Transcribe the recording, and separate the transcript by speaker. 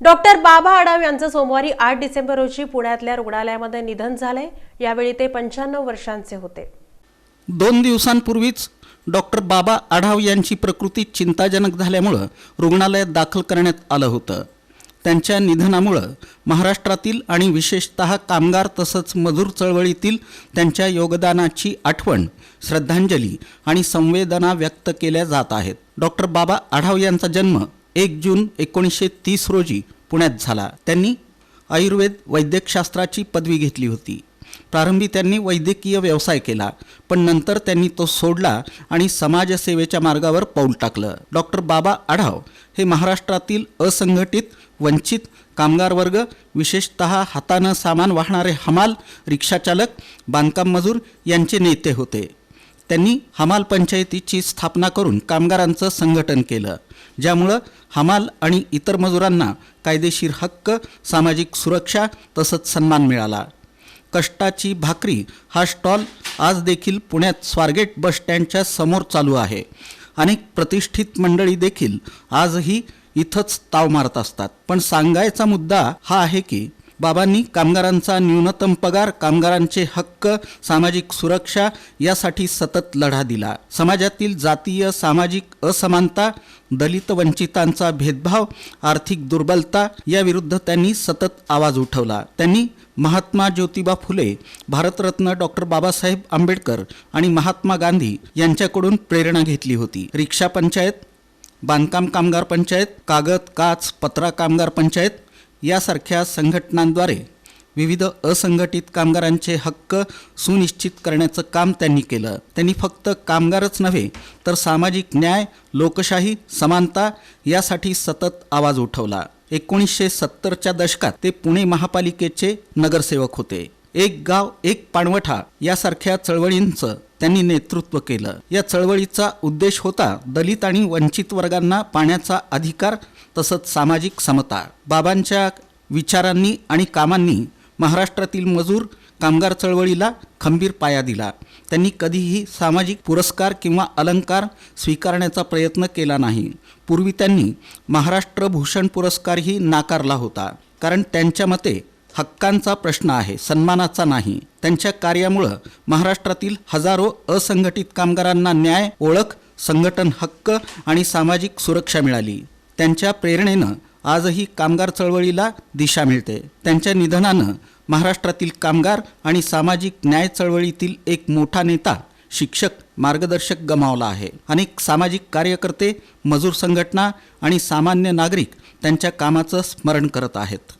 Speaker 1: Doctor Baba Adhav यांचं सोमवारी 8 डिसेंबर रोजी पुण्यातल्या रुग्णालयामध्ये निधन झाले। यावेळी ते 95 वर्षांचे होते।
Speaker 2: 2 दिवसांपूर्वीच डॉक्टर बाबा आढाव यांची प्रकृती चिंताजनक झाल्यामुळे रुग्णालयात दाखल करण्यात आलं होतं। त्यांच्या निधनामुळे महाराष्ट्रातील आणि विशेषतः कामगार तसंच मजूर चळवळीतील त्यांच्या योगदानाची आठवण, श्रद्धांजली आणि संवेदना व्यक्त केल्या जात आहेत। डॉक्टर बाबा आढाव यांचा जन्म 1 जून 1930 रोजी पुण्यात झाला। त्यांनी आयुर्वेद वैद्यकशास्त्राची पदवी घेतली होती। प्रारंभी त्यांनी वैद्यकीय व्यवसाय केला, पण नंतर त्यांनी तो सोडला आणि समाजसेवेच्या मार्गावर पाऊल टाकलं। डॉक्टर बाबा आढाव हे महाराष्ट्रातील असंघटित वंचित कामगार वर्ग, विशेषतः हातानं सामान वाहणारे हमाल, रिक्षाचालक, बांधकाम मजूर यांचे नेते होते। त्यांनी हमाल पंचायतीची स्थापना करून कामगारांचं संघटन केलं, ज्यामुळं हमाल आणि इतर मजुरांना कायदेशीर हक्क, सामाजिक सुरक्षा तसंच सन्मान मिळाला। कष्टाची भाकरी हा स्टॉल आज देखील पुण्यात स्वारगेट बस स्टँडच्या समोर चालू आहे। अनेक प्रतिष्ठित मंडळी देखील आजही इथंच ताव मारत असतात। पण सांगायचा मुद्दा हा आहे की बाबांनी कामगारांचा न्यूनतम पगार, कामगारांचे हक्क, सामाजिक सुरक्षा यासाठी सतत लढा दिला। समाजातील जातीय सामाजिक असमानता, दलित वंचितांचा भेदभाव, आर्थिक दुर्बलता याविरुद्ध त्यांनी सतत आवाज उठवला। त्यांनी महात्मा ज्योतिबा फुले, भारतरत्न डॉक्टर बाबासाहेब आंबेडकर आणि महात्मा गांधी यांच्याकडून प्रेरणा घेतली होती। रिक्षा पंचायत, बांधकाम कामगार पंचायत, कागद काच पत्रा कामगार पंचायत यासारख्या संघटनांद्वारे विविध असंघटित कामगारांचे हक्क सुनिश्चित करण्याचं काम त्यांनी केलं। त्यांनी फक्त कामगारच नव्हे तर सामाजिक न्याय, लोकशाही, समानता यासाठी सतत आवाज उठवला। 1970च्या दशकात ते पुणे महापालिकेचे नगरसेवक होते। एक गाव एक पाणवठा यासारख्या चळवळींचं त्यांनी नेतृत्व केलं। या चळवळीचा उद्देश होता दलित आणि वंचित वर्गांना पाण्याचा अधिकार तसंच सामाजिक समता। बाबांच्या विचारांनी आणि कामांनी महाराष्ट्रातील मजूर कामगार चळवळीला खंबीर पाया दिला। त्यांनी कधीही सामाजिक पुरस्कार किंवा अलंकार स्वीकारण्याचा प्रयत्न केला नाही। पूर्वी त्यांनी महाराष्ट्र भूषण पुरस्कारही नाकारला होता, कारण त्यांच्या मते हक्कांचा प्रश्न आहे, सन्मानाचा नाही। त्यांच्या कार्यामुळे महाराष्ट्रातील हजारो असंघटित कामगारांना न्याय, ओळख, संघटन हक्क आणि सामाजिक सुरक्षा मिळाली। त्यांच्या प्रेरणेनं आजही कामगार चळवळीला दिशा मिळते। त्यांच्या निधनानं महाराष्ट्रातील कामगार आणि सामाजिक न्याय चळवळीतील एक मोठा नेता, शिक्षक, मार्गदर्शक गमावला आहे। अनेक सामाजिक कार्यकर्ते, मजूर संघटना आणि सामान्य नागरिक त्यांच्या कामाचं स्मरण करत आहेत।